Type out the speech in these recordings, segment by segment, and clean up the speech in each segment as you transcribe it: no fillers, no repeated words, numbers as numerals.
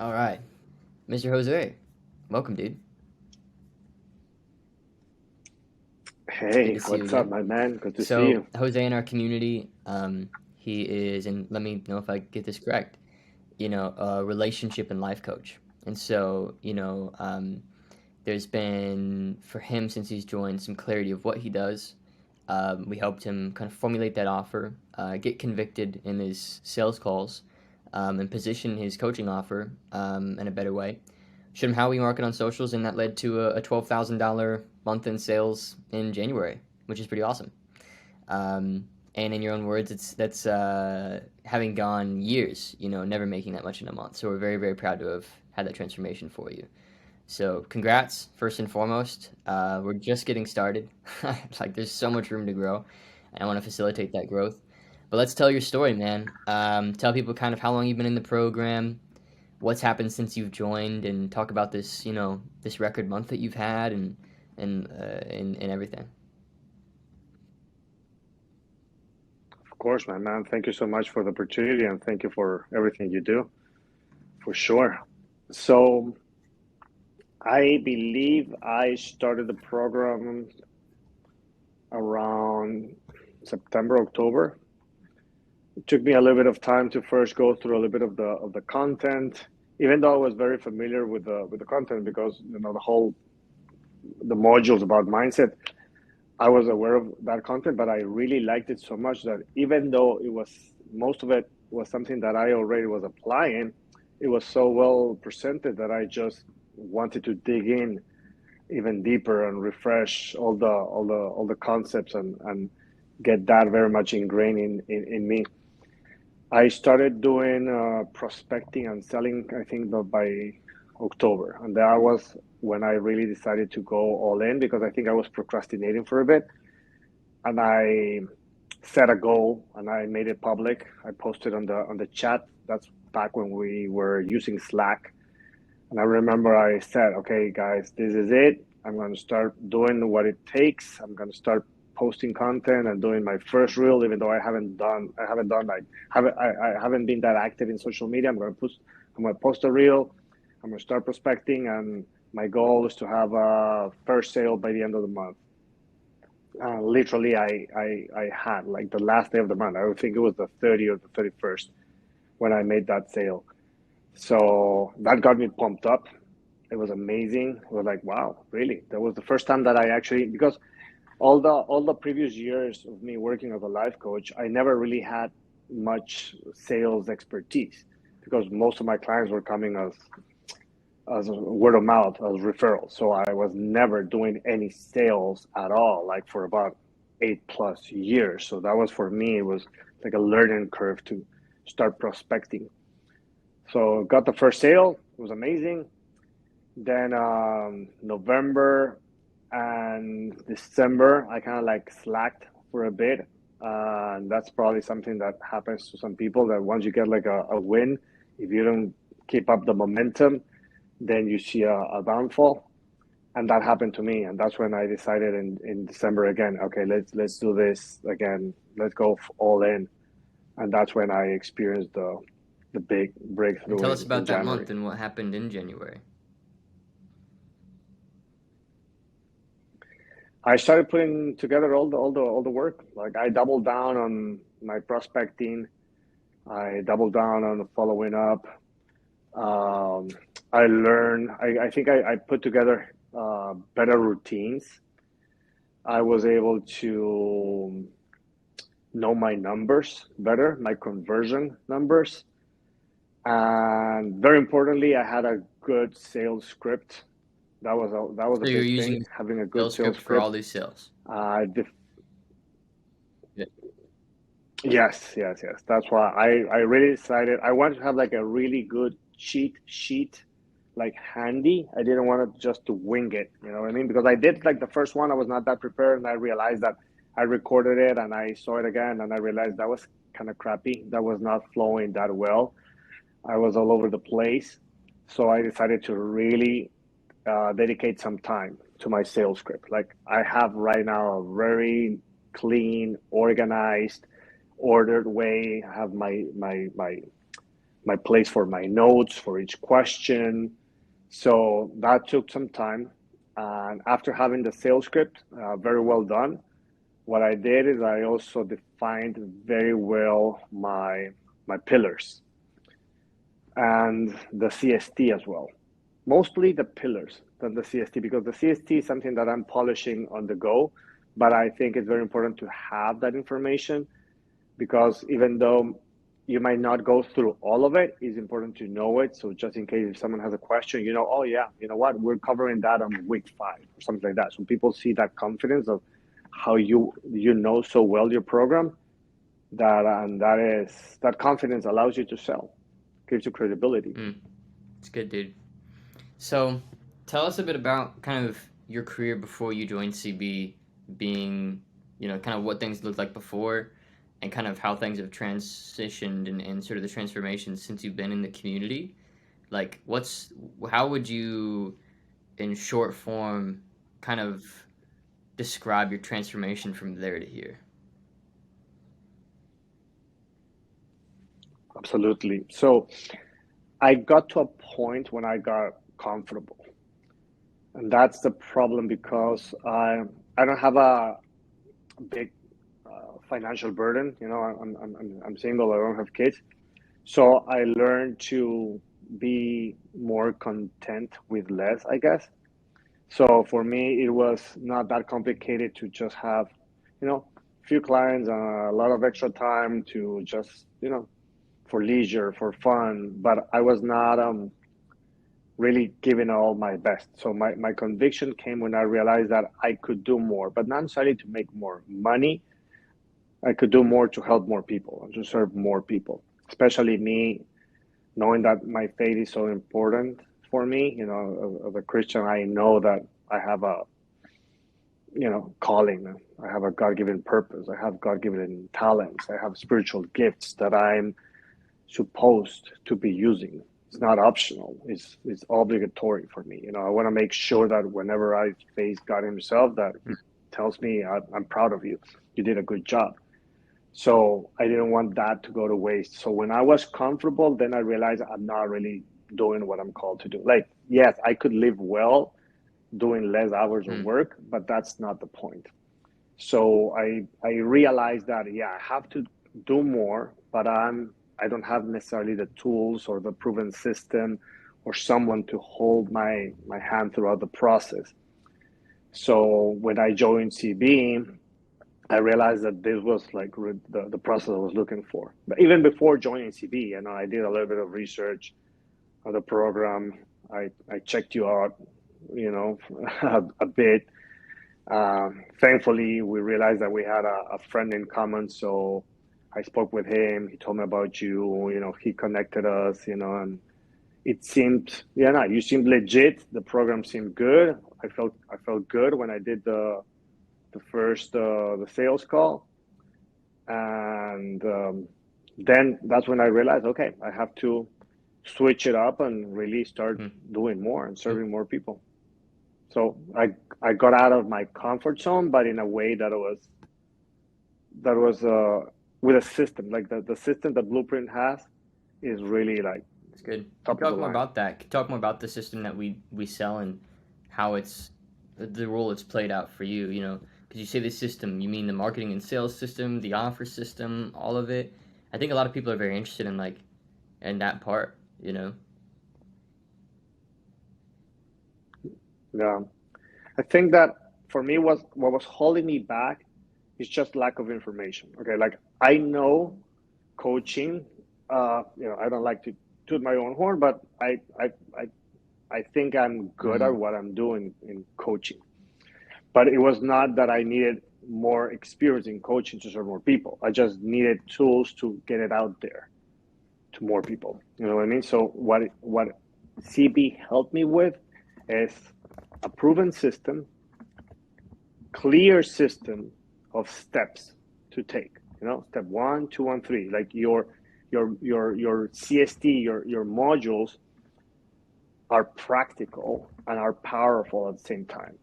All right, Mr. Jose, welcome, dude. It's good Hey, to see you what's up, again. my man? Good to see So you. Jose in our community, he is, and let me know if I get this correct. A relationship and life coach. And so, there's been for him since he's joined some clarity of what he does. We helped him kind of formulate that offer, get convicted in his sales calls, and position his coaching offer in a better way. Showed him how we market on socials, and that led to a $12,000 month in sales in January, which is pretty awesome. And in your own words, it's that's having gone years, never making that much in a month. So we're very, very proud to have had that transformation for you. So congrats, first and foremost. We're just getting started. Like there's so much room to grow, and I want to facilitate that growth. But let's tell your story, man. Tell people kind of how long you've been in the program, what's happened since you've joined, and talk about this, this record month that you've had, and everything. Of course, my man. Thank you so much for the opportunity and thank you for everything you do, for sure. So, I believe I started the program around September, October. It took me a little bit of time to first go through a little bit of the content, even though I was very familiar with the content because the modules about mindset. I was aware of that content, but I really liked it so much that even though it was most of it was something that I already was applying, it was so well presented that I just wanted to dig in even deeper and refresh all the concepts and get that very much ingrained in me. I started doing prospecting and selling, I think, by October, and that was when I really decided to go all in because I think I was procrastinating for a bit and I set a goal and I made it public. I posted on the chat. That's back when we were using Slack. And I remember I said, "Okay, guys, this is it. I'm going to start doing what it takes. I'm going to start posting content and doing my first reel, even though I haven't been that active in social media. I'm going to post a reel. I'm going to start prospecting, and my goal is to have a first sale by the end of the month." Literally, I had like the last day of the month. I would think it was the 30th or the 31st when I made that sale. So that got me pumped up. It was amazing. It was like, wow, really? That was the first time that I actually because all the previous years of me working as a life coach, I never really had much sales expertise because most of my clients were coming as word of mouth, as referrals. So I was never doing any sales at all, like for about 8+ years. So that was for me, it was like a learning curve to start prospecting. So got the first sale, it was amazing. Then November and December, I kind of like slacked for a bit. And that's probably something that happens to some people that once you get like a win, if you don't keep up the momentum, then you see a downfall. And that happened to me. And that's when I decided in December again, okay, let's do this again. Let's go all in. And that's when I experienced the big And breakthrough tell us in about that January. month and what happened in January. I started putting together all the work. Like I doubled down on my prospecting. I doubled down on the following up. Um, I learned. I think I put together better routines. I was able to know my numbers better, my conversion numbers, and very importantly, I had a good sales script. That was a So you're big using thing, a having a good sales sales script for all script. these sales. Uh, Yeah. Yes, yes, yes. That's why I really decided I wanted to have like a really good cheat sheet, like handy. I didn't want it just to wing it, you know what I mean? Because I did like the first one, I was not that prepared, and I realized that I recorded it and I saw it again, and I realized that was kind of crappy. That was not flowing that well. I was all over the place, so I decided to really dedicate some time to my sales script. Like I have right now a very clean, organized, ordered way. I have my my place for my notes for each question. So that took some time. And after having the sales script very well done, what I did is I also defined very well my pillars and the CST as well. Mostly the pillars than the CST, because the CST is something that I'm polishing on the go. But I think it's very important to have that information, because even though you might not go through all of it, it's important to know it. So just in case if someone has a question, oh yeah, you know what, we're covering that on week 5 or something like that. So people see that confidence of how you know so well your program, that confidence allows you to sell, gives you credibility. It's good, dude. So tell us a bit about kind of your career before you joined CB, being, kind of what things looked like before and kind of how things have transitioned and sort of the transformation since you've been in the community. Like, how would you, in short form, kind of describe your transformation from there to here? Absolutely. So I got to a point when I got comfortable. And that's the problem, because I don't have a big financial burden. I'm single. I don't have kids, so I learned to be more content with less, I guess. So for me, it was not that complicated to just have, a few clients, a lot of extra time to just, for leisure, for fun. But I was not really giving all my best. So my conviction came when I realized that I could do more, but not necessarily to make more money. I could do more to help more people and to serve more people, especially me, knowing that my faith is so important for me. As a Christian, I know that I have a, calling. I have a God-given purpose. I have God-given talents. I have spiritual gifts that I'm supposed to be using. It's not optional. It's obligatory for me. I want to make sure that whenever I face God Himself, that He tells me, I'm proud of you. You did a good job. So I didn't want that to go to waste. So when I was comfortable, then I realized I'm not really doing what I'm called to do. Like, yes, I could live well doing less hours of work, but that's not the point. So I realized that, yeah, I have to do more, but I don't have necessarily the tools or the proven system or someone to hold my hand throughout the process. So when I joined CB, I realized that this was like the process I was looking for. But even before joining CB, I did a little bit of research on the program. I checked you out, a bit. Thankfully, we realized that we had a friend in common. So I spoke with him. He told me about you. He connected us. And it seemed, you seemed legit. The program seemed good. I felt good when I did the first the sales call, and then that's when I realized, okay, I have to switch it up and really start doing more and serving more people. So I got out of my comfort zone, but in a way that was with a system. Like the system that Blueprint has is really like, it's good. Can you talk more about that? Can you talk more about the system that we sell and how it's the role it's played out for you? Because you say the system, you mean the marketing and sales system, the offer system, all of it. I think a lot of people are very interested in that part. Yeah, I think that for me what was holding me back is just lack of information. Okay, like I know coaching. I don't like to toot my own horn, but I think I'm good at what I'm doing in coaching. But it was not that I needed more experience in coaching to serve more people. I just needed tools to get it out there to more people. You know what I mean? So what CB helped me with is a proven system, clear system of steps to take. Step 1, 2, and 3. Like your CST, your modules are practical and are powerful at the same time.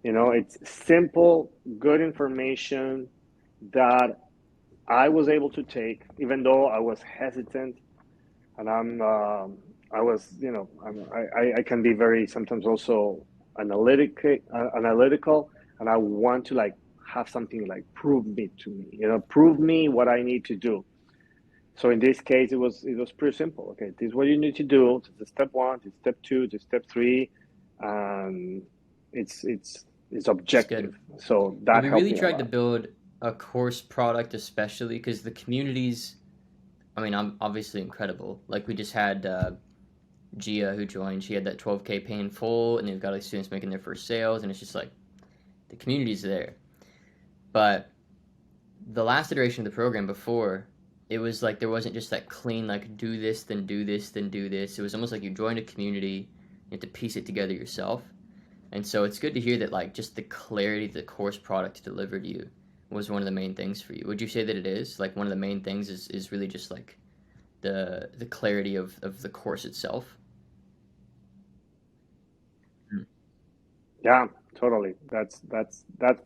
It's simple, good information that I was able to take, even though I was hesitant and I was, I can be very sometimes also analytical, and I want to like have something like prove me to me, prove me what I need to do. So in this case, it was pretty simple. Okay, this is what you need to do. This is step one. This is step two. This is step three, and it's It's objective. good. So Yeah, that we helped really me a tried to lot. build a course product, especially because the communities, I mean, I'm obviously incredible. Like we just had Gia who joined. She had that 12K pay in full, and they've got like students making their first sales, and it's just like the community's there. But the last iteration of the program before, it was like there wasn't just that clean like do this, then do this, then do this. It was almost like you joined a community, you have to piece it together yourself. And so it's good to hear that like just the clarity the course product delivered you was one of the main things for you. Would you say that it is? Like one of the main things is really just like the clarity of the course itself? Mm. Yeah, totally. That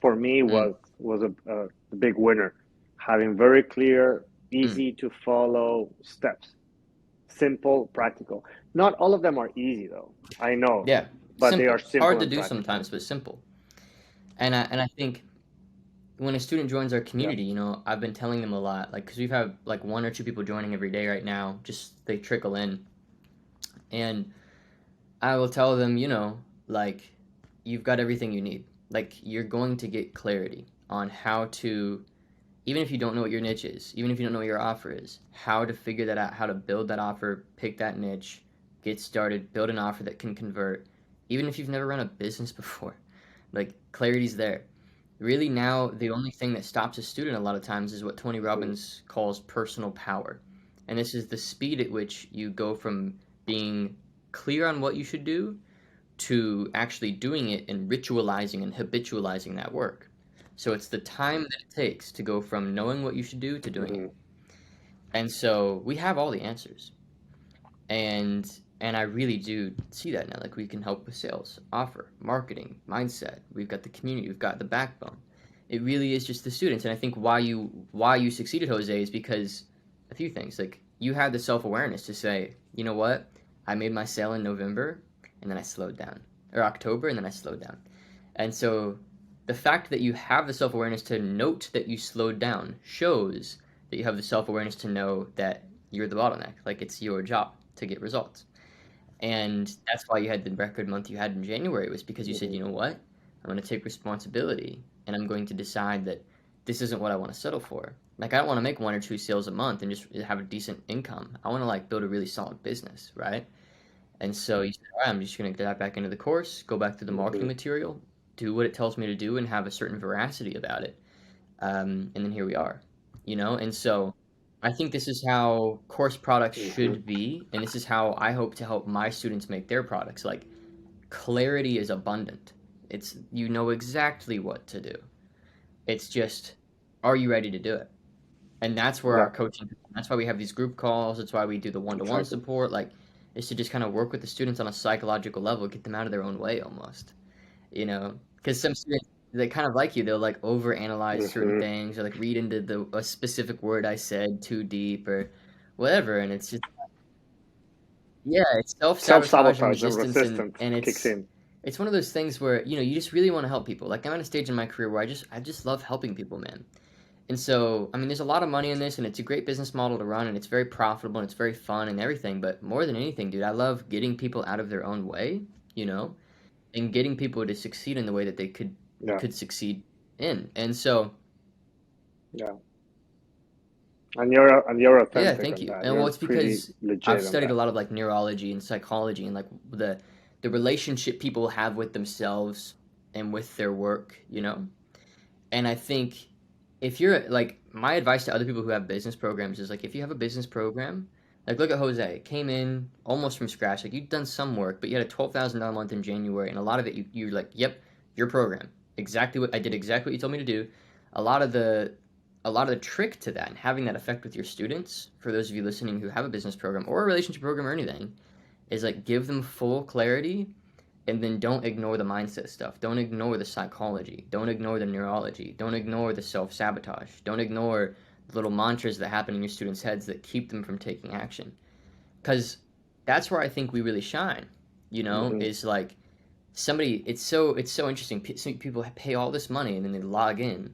for me Mm. was a big winner. Having very clear, Mm. easy to follow steps, simple, practical. Not all of them are easy though. I know, Yeah, but they are simple. simple Hard to and do practical. sometimes, but simple. And I think when a student joins our Yeah. community, I've been telling them a lot, like, because we've had like one or two people joining every day right now, just they trickle in, and I will tell them, like, you've got everything you need. Like, you're going to get clarity on how to, even if you don't know what your niche is, even if you don't know what your offer is, how to figure that out, how to build that offer, pick that niche, get started, build an offer that can convert, even if you've never run a business before. Like, clarity's there. Really, now, the only thing that stops a student a lot of times is what Tony Mm-hmm. Robbins calls personal power. And this is the speed at which you go from being clear on what you should do to actually doing it and ritualizing and habitualizing that work. So it's the time that it takes to go from knowing what you should do to doing it. Mm-hmm. And so we have all the answers. And I really do see that now. Like we can help with sales, offer, marketing, mindset. We've got the community, we've got the backbone. It really is just the students. And I think why you succeeded, Jose, is because a few things. Like you had the self awareness to say, you know what? I made my sale in November and then I slowed down. Or October and then I slowed down. And so the fact that you have the self awareness to note that you slowed down shows that you have the self awareness to know that you're the bottleneck. Like it's your job to get results. And that's why you had the record month you had in January, was because you said, Mm-hmm. you know what? I'm going to take responsibility and I'm going to decide that this isn't what I want to settle for. Like I don't want to make one or two sales a month and just have a decent income. I want to like build a really solid business, right? And so you said, all right, I'm just going to dive back into the course, go back to the Mm-hmm. marketing material, do what it tells me to do, and have a certain veracity about it. And then here we are, And so I think this is how course products Mm-hmm. should be, and this is how I hope to help my students make their products. Like clarity is abundant. It's you know exactly what to do. It's just, are you ready to do it? And that's where Yeah, our coaching. That's why we have these group calls. That's why we do the one-to-one exactly. support. Like, is to just kind of work with the students on a psychological level, get them out of their own way almost. Because some students they kind of like you, they'll like overanalyze certain Mm-hmm. things or like read into the a specific word I said too deep or whatever, and it's just yeah, it's Self self-sabotage and sabotage and resistance, and resistance and kicks it's in. it's one of those things where you just really want to help people. Like I'm at a stage in my career where I just love helping people, man. And so, I mean, there's a lot of money in this, and it's a great business model to run, and it's very profitable, and it's very fun and everything. But more than anything, dude, I love getting people out of their own way, you know, and getting people to succeed in the way that they could Yeah, could succeed in. And so, yeah. And you're yeah, authentic thank on you. that. And well, You're it's pretty because I've legit on studied a that. lot of like neurology and psychology and like the relationship people have with themselves and with their work. And I think if you're like my advice to other people who have business programs is like if you have a business program, like look at Jose, came in almost from scratch. Like you've done some work, but you had a $12,000 month in January, and a lot of it you're like, yep, your program, exactly what I did, exactly what you told me to do. A lot of the a lot of the trick to that and having that effect with your students, for those of you listening who have a business program or a relationship program or anything, is like give them full clarity and then don't ignore the mindset stuff. Don't ignore the psychology. Don't ignore the neurology. Don't ignore the self sabotage. Don't ignore the little mantras that happen in your students' heads that keep them from taking action. because that's where I think we really shine. Hmm. Is like somebody. It's so interesting. Some people pay all this money and then they log in,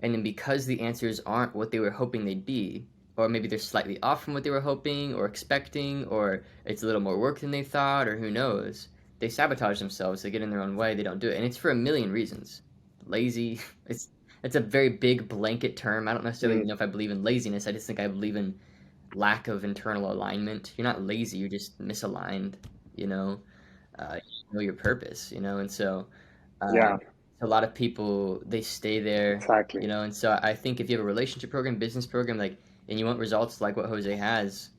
and then because the answers aren't what they were hoping they'd be, or maybe they're slightly off from what they were hoping or expecting, or it's a little more work than they thought, or who knows, they sabotage themselves. They get in their own way. They don't do it, and it's for a million reasons. Lazy. It's a very big blanket term. I don't necessarily Mm. know if I believe in laziness. I just think I believe in lack of internal alignment. You're not lazy, you're just misaligned, you know. You know your purpose, and so Yeah, a lot of people they stay there, exactly. and so I think if you have a relationship program, business program, like, and you want results like what Jose has,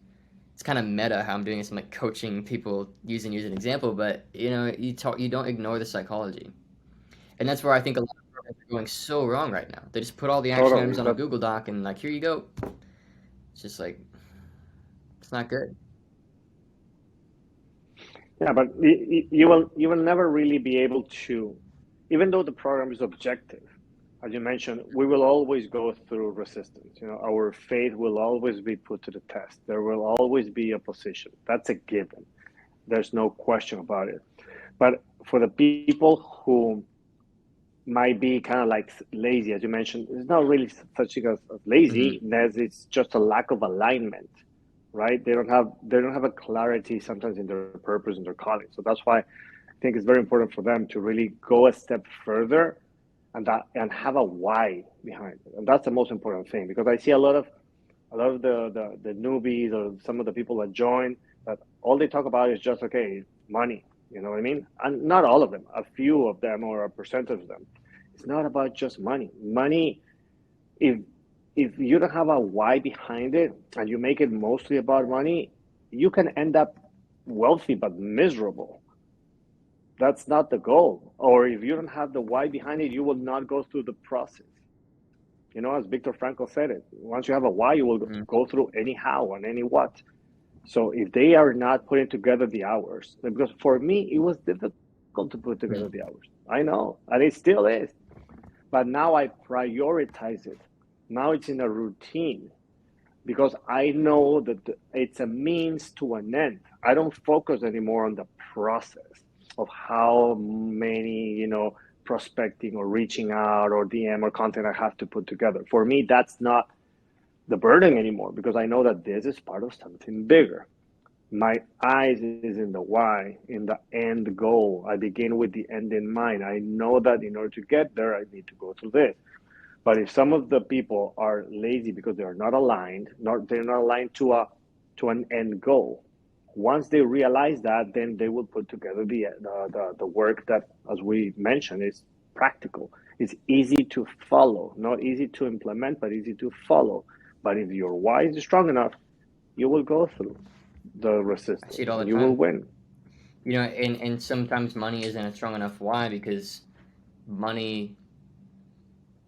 it's kind of meta how I'm doing this. I'm like coaching people using you as an example, but you don't ignore the psychology, and that's where I think a lot of programs are going so wrong right now. They just put all the action items Totally. on a Google Doc and like here you go. It's just like it's not good. Yeah, but you will never really be able to, even though the program is objective, as you mentioned, we will always go through resistance. Our faith will always be put to the test. There will always be opposition. That's a given. There's no question about it. But for the people who might be kind of like lazy, as you mentioned, it's not really such thing as Hmm. lazy, as it's just a lack of alignment, right? They don't have a clarity sometimes in their purpose and their calling. So that's why I think it's very important for them to really go a step further and have a why behind it. And that's the most important thing, because I see a lot of the newbies or some of the people that join, that all they talk about is just, okay, money. You know what I mean? And not all of them, a few of them or a percentage of them. It's not about just money. Money, if if you don't have a why behind it and you make it mostly about money, you can end up wealthy but miserable. That's not the goal. Or if you don't have the why behind it, you will not go through the process. As Viktor Frankl said it, once you have a why, you will Hmm. go through any how and any what. So if they are not putting together the hours, because for me, it was difficult to put together the hours. I know, and it still is. But now I prioritize it. Now it's in a routine because I know that it's a means to an end. I don't focus anymore on the process of how many, prospecting or reaching out or DM or content I have to put together. For me, that's not the burden anymore, because I know that this is part of something bigger. My eyes is in the why, in the end goal. I begin with the end in mind. I know that in order to get there, I need to go through this. But if some of the people are lazy because they are not aligned, they're not aligned to an end goal. Once they realize that, then they will put together the work that, as we mentioned, is practical. It's easy to follow, not easy to implement, but easy to follow. But if your why is strong enough, you will go through the I see it resistance all the and you will time. win. And sometimes money isn't a strong enough why because money,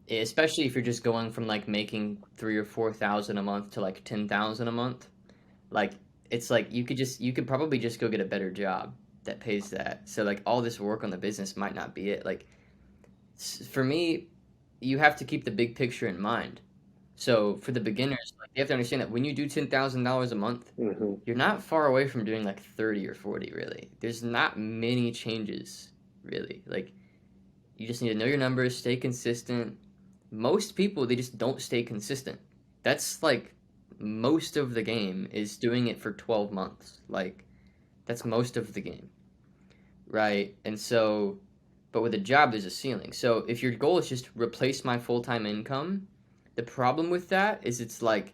especially if you're just going from like making 3 or 4 thousand a month to like 10,000 a month, like it's like you could probably just go get a better job that pays that. So like all this work on the business might not be it. Like for me, you have to keep the big picture in mind. So for the beginners, like you have to understand that when you do $10,000 a month, Hmm. you're not far away from doing like 30 or 40 really. There's not many changes really. Like you just need to know your numbers, stay consistent. Most people they just don't stay consistent. That's like most of the game is doing it for 12 months. Like that's most of the game, right? And so but with a job there's a ceiling. So if your goal is just replace my full-time income, the problem with that is it's like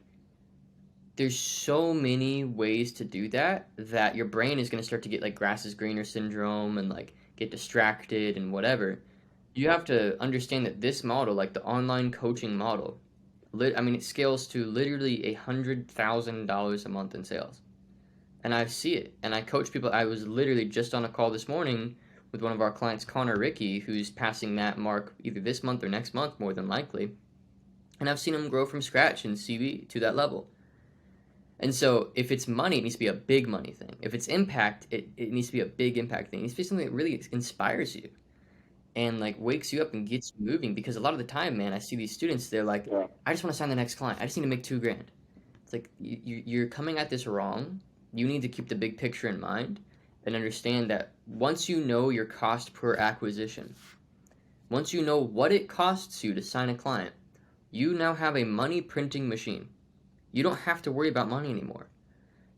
there's so many ways to do that that your brain is going to start to get like grass is greener syndrome and like get distracted and whatever. You have to understand that this model, like the online coaching model, I mean, it scales to literally $100,000 a month in sales. And I see it. And I coach people. I was literally just on a call this morning with one of our clients, Connor Ricky, who's passing that mark either this month or next month, more than likely. And I've seen him grow from scratch in CV to that level. And so if it's money, it needs to be a big money thing. If it's impact, it needs to be a big impact thing. It needs to be something that really inspires you and like wakes you up and gets you moving. Because a lot of the time, man, I see these students, they're like, Yeah. I just want to sign the next client. I just need to make 2 grand. It's like you're coming at this wrong. You need to keep the big picture in mind and understand that once you know your cost per acquisition, once you know what it costs you to sign a client, you now have a money printing machine. You don't have to worry about money anymore.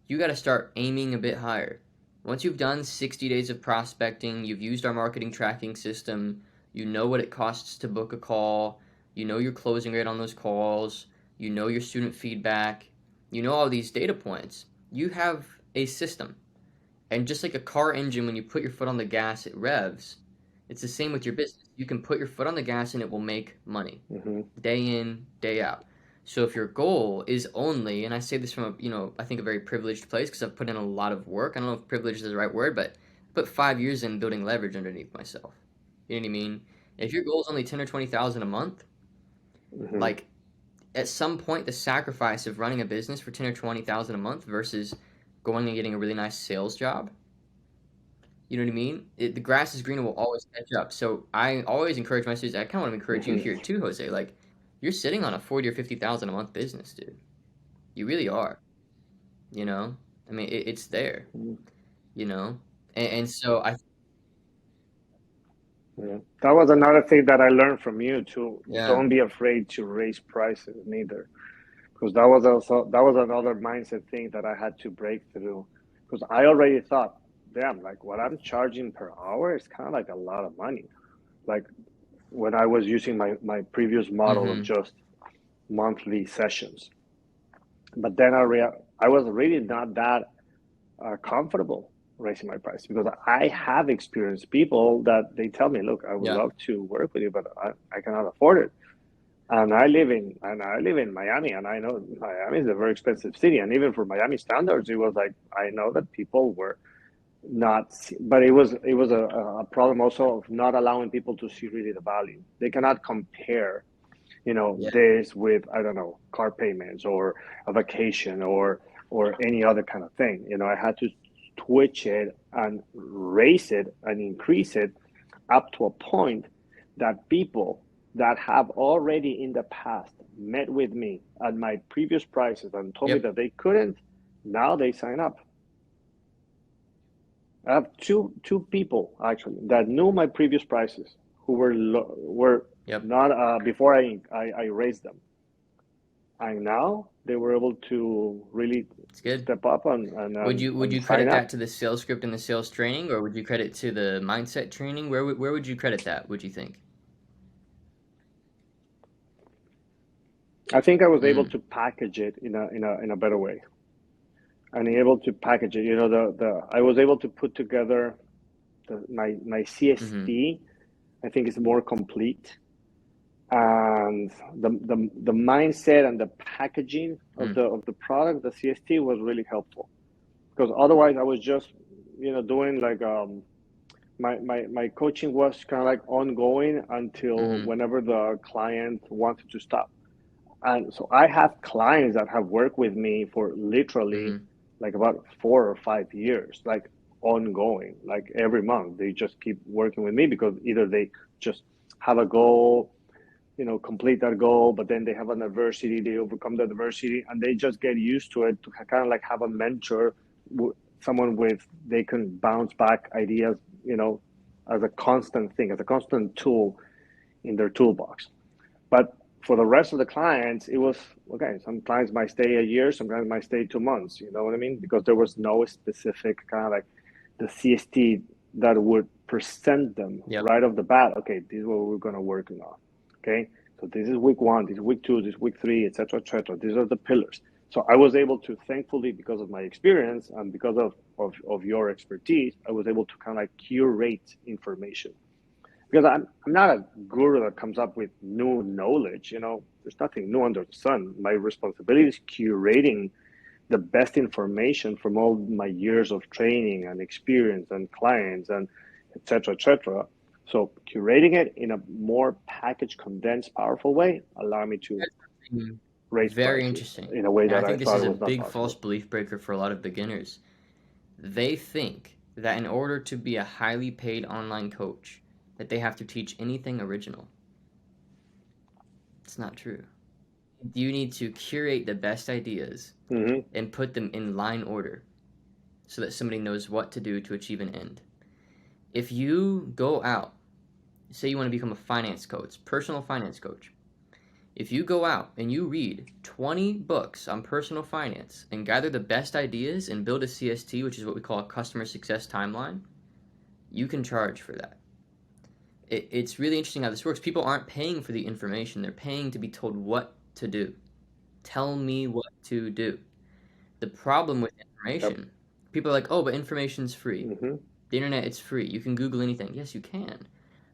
You got to start aiming a bit higher. Once you've done 60 days of prospecting, you've used our marketing tracking system, you know what it costs to book a call, you know your closing rate on those calls, you know your student feedback, you know all these data points. You have a system. And just like a car engine, when you put your foot on the gas, it revs. It's the same with your business. You can put your foot on the gas and it will make money Mm-hmm. day in, day out. So if your goal is only, and I say this from a, I think a very privileged place because I've put in a lot of work. I don't know if privileged is the right word, but I put 5 years in building leverage underneath myself. You know what I mean? If your goal is only 10 or 20,000 a month, Mm-hmm. like at some point the sacrifice of running a business for 10 or 20,000 a month versus going and getting a really nice sales job, you know what I mean? The grass is greener will always catch up. So I always encourage my students. I kind of want to encourage you here Mm-hmm. too, Jose. Like, you're sitting on a 40 or 50,000 a month business, dude. You really are. You know, I mean, it's there. You know, and so I, Yeah. That was another thing that I learned from you too. yeah, Don't be afraid to raise prices neither, because that was another mindset thing that I had to break through. Because I already thought, damn, like what I'm charging per hour is kind of like a lot of money. Like when I was using my previous model of mm-hmm, just monthly sessions, but then I was really not that comfortable raising my price because I have experienced people that they tell me, look, I would yeah, love to work with you, but I cannot afford it. And I live in Miami, and I know Miami is a very expensive city, and even for Miami standards, it was like I know that people were not, but it was a problem also of not allowing people to see really the value. They cannot compare, yeah, this with, I don't know, car payments or a vacation or any other kind of thing. I had to twitch it and raise it and increase it up to a point that people that have already in the past met with me at my previous prices and told me yep, that they couldn't, now they sign up. I have two people actually that knew my previous prices who were yep. not before I raised them, and now they were able to really It's good. step up and and, Would and, you would and you sign credit up. that to the sales script and the sales training, or would you credit to the mindset training? Where would you credit that? Would you think? I think I was able Mm, to package it in a better way, and able to package it. The I was able to put together my mm-hmm, CST. I think is more complete, and the mindset and the packaging of mm, the product, the CST was really helpful, because otherwise I was just doing like my coaching was kind of like ongoing until mm-hmm, whenever the client wanted to stop. And so I have clients that have worked with me for literally mm-hmm. like about 4 or 5 years, like ongoing, like every month. They just keep working with me because either they just have a goal, complete that goal, but then they have an adversity, they overcome the adversity, and they just get used to it to kind of like have a mentor, someone with they can bounce back ideas, as a constant thing, as a constant tool in their toolbox. But for the rest of the clients, it was okay. Some clients might stay a year, some clients might stay 2 months. You know what I mean? Because there was no specific kind of like the CST that would present them Yep. right off the bat. Okay, this is what we're going to work on. Okay, so this is week one, this is week two, this is week three, etc., etc. These are the pillars. So I was able to, thankfully, because of my experience and because of your expertise, I was able to kind of like curate information, because I'm not a guru that comes up with new knowledge. There's nothing new under the sun. My responsibility is curating the best information from all my years of training and experience and clients and etc. etc. So curating it in a more packaged, condensed, powerful way allow me to Mm, raise very prices interesting. in a way And I that I think this thought is it a was not big false possible. belief breaker for a lot of beginners. They think that in order to be a highly paid online coach, that they have to teach anything original. It's not true. You need to curate the best ideas Mm-hmm. and put them in line order. so that somebody knows what to do to achieve an end. If you go out, say you want to become a finance coach, personal finance coach, if you go out and you read 20 books on personal finance and gather the best ideas and build a CST, which is what we call a customer success timeline, you can charge for that. It's really interesting how this works. People aren't paying for the information, they're paying to be told what to do. Tell me what to do. The problem with Yep. information, people are like, oh, but information's free. Mm-hmm. The internet, it's free. You can Google anything. Yes, you can.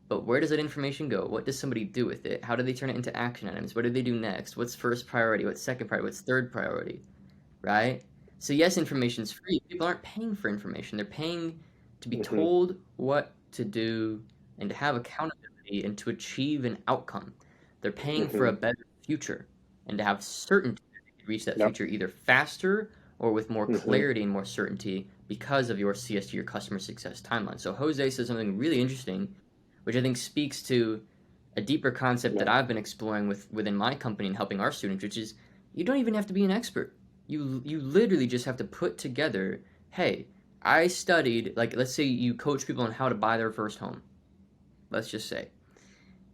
But where does that information go? What does somebody do with it? How do they turn it into action items? What do they do next? What's first priority? What's second priority? What's third priority? Right? So, yes, information's free. People aren't paying for information. They're paying to be Mm-hmm. told what to do and to have accountability and to achieve an outcome. They're paying for Mm-hmm. a better future and to have certainty that they can reach that Yep. future either faster or with more Mm-hmm. clarity and more certainty because of your CST, your customer success timeline. So Jose says something really interesting, which I think speaks to a deeper concept that Yeah. I've been exploring within my company and helping our students, which is you don't even have to be an expert. You literally just have to put together, hey, I studied, like let's say you coach people on how to buy their first home. Let's just say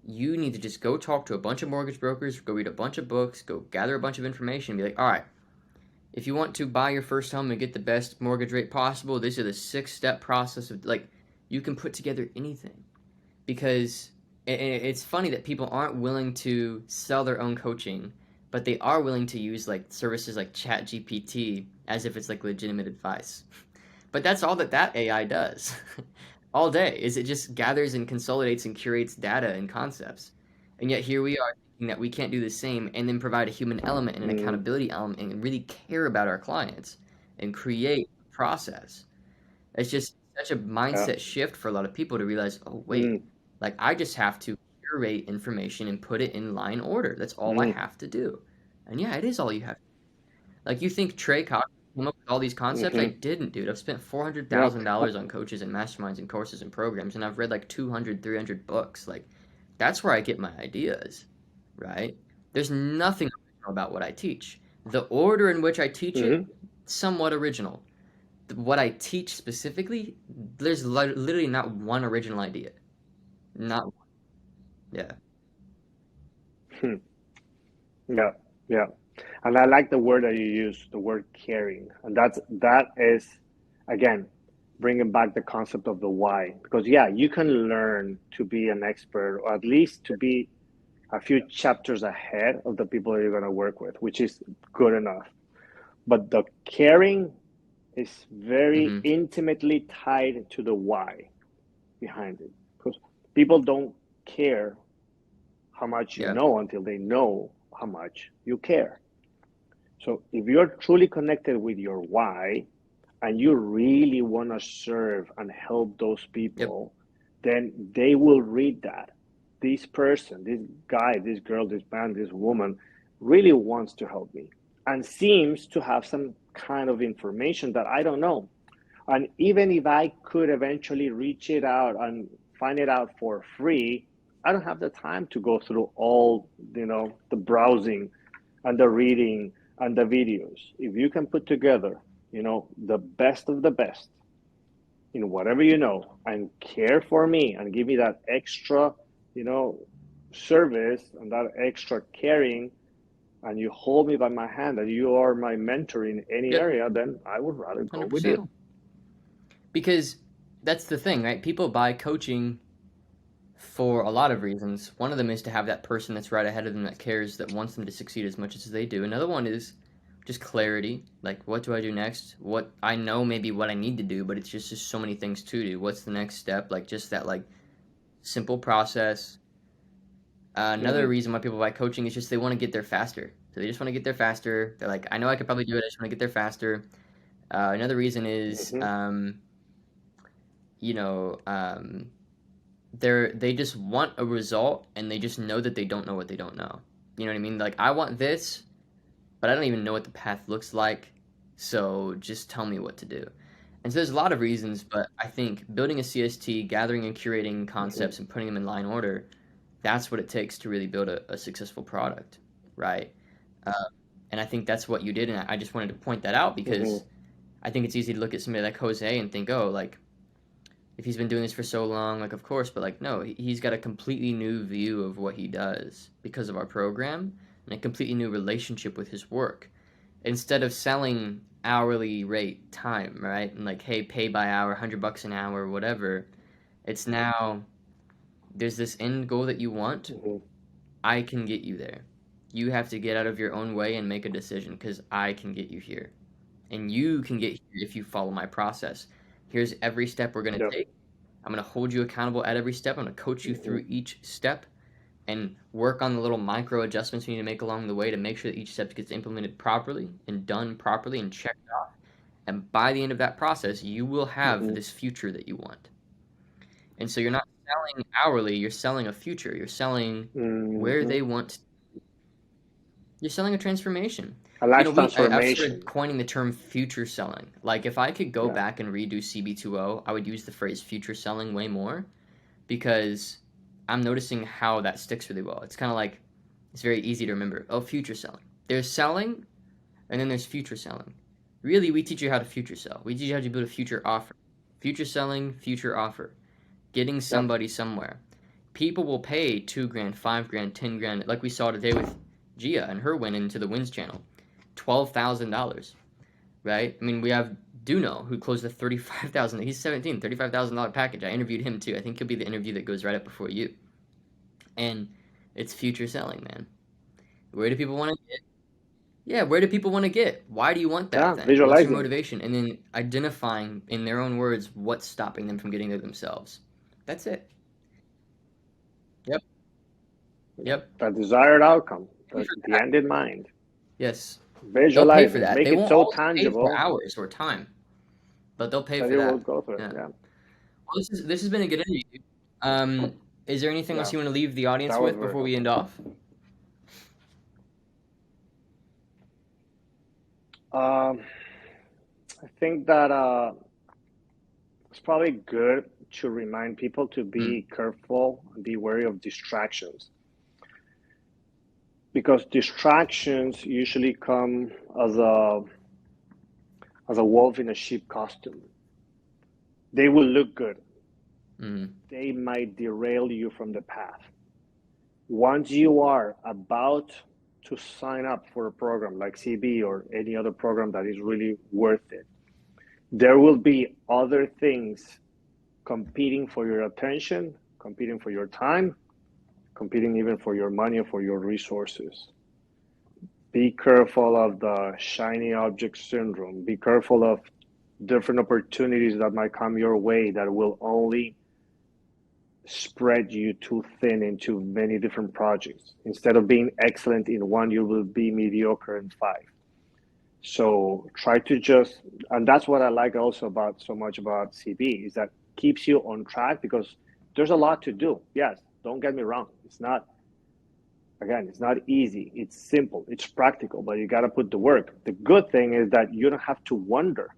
you need to just go talk to a bunch of mortgage brokers, go read a bunch of books, go gather a bunch of information, and be like, all right, if you want to buy your first home and get the best mortgage rate possible, this is the 6-step process of like you can put together anything because it's funny that people aren't willing to sell their own coaching, but they are willing to use like services like ChatGPT as if it's like legitimate advice. But that's all that AI does all day is it just gathers and consolidates and curates data and concepts. And yet here we are thinking that we can't do the same and then provide a human element and an Mm. accountability element and really care about our clients and create a process. It's just such a Yeah. mindset shift for a lot of people to realize, oh wait, Mm. like I just have to curate information and put it in line order. That's all I Mm. have to do. And yeah, it is all you have. Like you think Trey Cockrum came up with all these concepts? I Mm-hmm. didn't, dude. I've spent Yep. $400,000 on coaches and masterminds and courses and programs, and I've read like 200, 300 books. Like that's where I get my ideas, right? There's nothing original about what I teach. The order in which I teach it, Mm-hmm. somewhat original. What I teach specifically, there's literally not one original idea. Not one. Yeah. Hmm. Yeah. Yeah. And I like the word that you use, the word caring, and that is again bringing back the concept of the why. Because yeah, you can learn to be an expert, or at least to be a few chapters ahead of the people that you're going to work with, which is good enough. But the caring is very Mm-hmm. intimately tied to the why behind it. Because people don't care how much you Yeah. know until they know how much you care. So if you're truly connected with your why and you really want to serve and help those Yep. people, then they will read that. This person, this guy, this girl, this man, this woman really wants to help me and seems to have some kind of information that I don't know. And even if I could eventually reach it out and find it out for free, I don't have the time to go through all, the browsing and the reading and the videos. If you can put together, the best of the best in whatever you know and care for me and give me that extra, you know, service and that extra caring, and you hold me by my hand and you are my mentor in any Yep. area, then I would rather go with 100%. you. Because that's the thing, right? People buy coaching for a lot of reasons. One of them is to have that person that's right ahead of them that cares, that wants them to succeed as much as they do. Another one is just clarity. Like, what do I do next? What I know maybe what I need to do, but it's just so many things to do. What's the next step? Like, just that, like, simple process. Another Mm-hmm. reason why people buy coaching is just they want to get there faster. So they just want to get there faster. They're like, I know I could probably do it. I just want to get there faster. Another reason is, Mm-hmm. you know, they just want a result and they just know that they don't know what they don't know. You know what I mean? Like I want this, but I don't even know what the path looks like. So just tell me what to do. And so there's a lot of reasons, but I think building a CST, gathering and curating Mm-hmm. concepts and putting them in line order, that's what it takes to really build a successful product, right? Uh, and I think that's what you did, and I just wanted to point that out Mm-hmm. because I think it's easy to look at somebody like Jose and think, oh, like, if he's been doing this for so long, like, of course, but like, no, he's got a completely new view of what he does because of our program and a completely new relationship with his work. Instead of selling hourly rate time, right? And like, hey, pay by hour, $100 an hour, whatever. It's now there's this end goal that you want. Mm-hmm. I can get you there. You have to get out of your own way and make a decision because I can get you here. And you can get here if you follow my process. Here's every step we're going to Yep. take. I'm going to hold you accountable at every step. I'm going to coach you through each step and work on the little micro adjustments you need to make along the way to make sure that each step gets implemented properly and done properly and checked off. And by the end of that process, you will have this future that you want. And so you're not selling hourly, you're selling a future. You're selling where they want. You're selling a transformation. A life I've transformation. started coining the term future selling. Like if I could go back and redo CB2O, I would use the phrase future selling way more because I'm noticing how that sticks really well. It's kind of like, it's very easy to remember. Oh, future selling. There's selling, and then there's future selling. Really, we teach you how to future sell. We teach you how to build a future offer. Future selling, future offer. Getting somebody somewhere. People will pay $2,000, $5,000, $10,000, like we saw today with Gia and her win into the wins channel. $12,000, right? I mean, we have Duno, who closed a $35,000. He's 17, $35,000 package. I interviewed him too. I think he'll be the interview that goes right up before you. And it's future selling, man. Where do people want to get? Yeah, where do people want to get? Why do you want that thing? What's your motivation? And then identifying, in their own words, what's stopping them from getting there themselves. That's it. Yep. That desired outcome, the end in mind. Yes. Visualize they'll pay for that. Make they it won't so tangible. Pay for hours or time, but they'll pay for that. Will go through it. Yeah. Well, this has been a good interview. Is there anything else you want to leave the audience with before we end off? I think that it's probably good to remind people to be careful and be wary of distractions. Because distractions usually come as a wolf in a sheep costume. They will look good. They might derail you from the path. Once you are about to sign up for a program like CB or any other program that is really worth it, there will be other things competing for your attention, competing for your time, competing even for your money or for your resources. Be careful of the shiny object syndrome. Be careful of different opportunities that might come your way that will only spread you too thin into many different projects. Instead of being excellent in one, you will be mediocre in 5. So try to just, and that's what I like also so much about CB, is that keeps you on track because there's a lot to do. Yes, don't get me wrong. It's not easy. It's simple. It's practical, but you got to put the work. The good thing is that you don't have to wonder.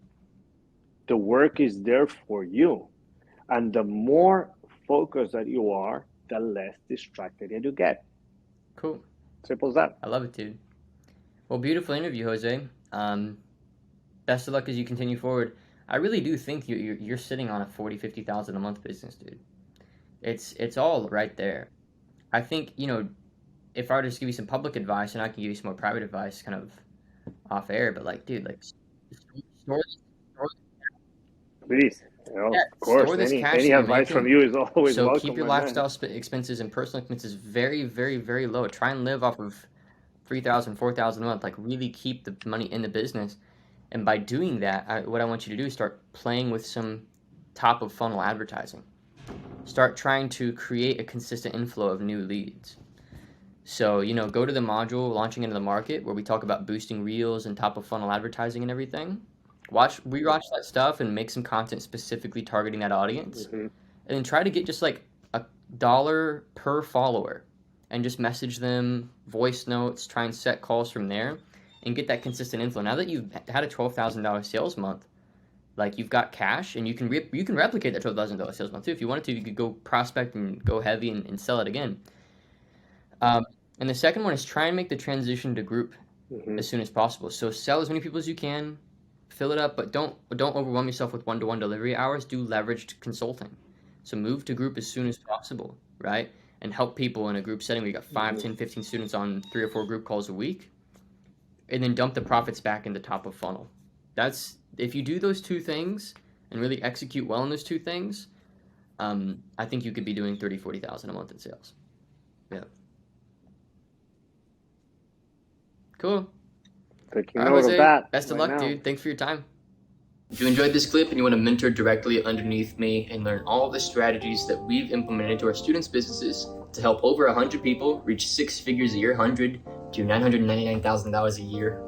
The work is there for you. And the more focused that you are, the less distracted you get. Cool. Simple as that. I love it, dude. Well, beautiful interview, Jose. Best of luck as you continue forward. I really do think you're sitting on a $40,000, $50,000 a month business, dude. It's all right there. I think, if I were to just give you some public advice, and I can give you some more private advice kind of off air, but like, dude, like, please. Of course, any advice from you is always welcome. So keep your lifestyle expenses and personal expenses very, very, very low. Try and live off of $3,000, $4,000 a month. Like, really keep the money in the business. And by doing that, what I want you to do is start playing with some top of funnel advertising. Start trying to create a consistent inflow of new leads. So, go to the module, Launching into the Market, where we talk about boosting reels and top of funnel advertising and everything. Rewatch that stuff and make some content specifically targeting that audience. And then try to get just like $1 per follower and just message them, voice notes, try and set calls from there and get that consistent inflow. Now that you've had a $12,000 sales month, like you've got cash and you can replicate that $12,000 sales month too. If you wanted to, you could go prospect and go heavy and sell it again. And the second one is try and make the transition to group as soon as possible. So sell as many people as you can, fill it up, but don't overwhelm yourself with one-to-one delivery hours. Do leveraged consulting. So move to group as soon as possible, right? And help people in a group setting where you got 5, 10, 15 students on 3 or 4 group calls a week, and then dump the profits back into top of funnel. That's, if you do those two things and really execute well in those two things, I think you could be doing 30, 40,000 a month in sales. Yeah. Cool. Taking All right, note Jose, of that. best of right luck, now. dude. Thanks for your time. If you enjoyed this clip and you want to mentor directly underneath me and learn all the strategies that we've implemented into our students' businesses to help over 100 people reach 6 figures a year, 100 to $999,000 a year,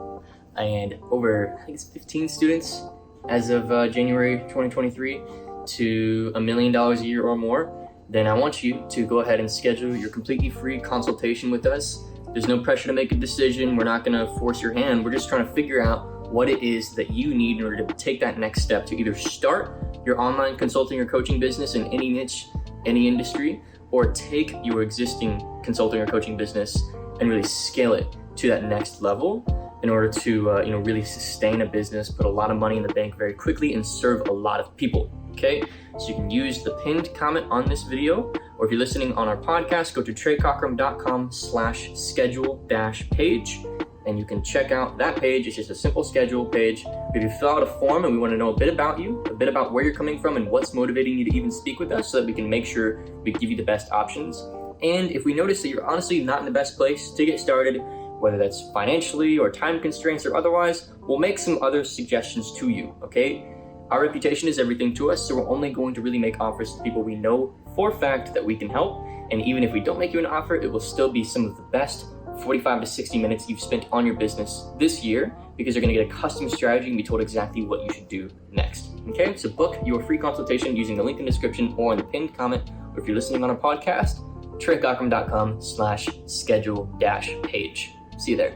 and over, I think it's 15 students as of January 2023 to $1 million a year or more, then I want you to go ahead and schedule your completely free consultation with us. There's no pressure to make a decision. We're not going to force your hand. We're just trying to figure out what it is that you need in order to take that next step to either start your online consulting or coaching business in any niche, any industry, or take your existing consulting or coaching business and really scale it to that next level in order to really sustain a business, put a lot of money in the bank very quickly, and serve a lot of people. Okay, so you can use the pinned comment on this video, or if you're listening on our podcast, go to treycockrum.com/schedule-page, and you can check out that page. It's just a simple schedule page. If you fill out a form and we want to know a bit about you, a bit about where you're coming from and what's motivating you to even speak with us so that we can make sure we give you the best options. And if we notice that you're honestly not in the best place to get started, whether that's financially or time constraints or otherwise, we'll make some other suggestions to you, okay? Our reputation is everything to us, so we're only going to really make offers to people we know for a fact that we can help. And even if we don't make you an offer, it will still be some of the best 45 to 60 minutes you've spent on your business this year, because you're going to get a custom strategy and be told exactly what you should do next. Okay, so book your free consultation using the link in the description or in the pinned comment, or if you're listening on a podcast, treycockrum.com/schedule-page. See you there.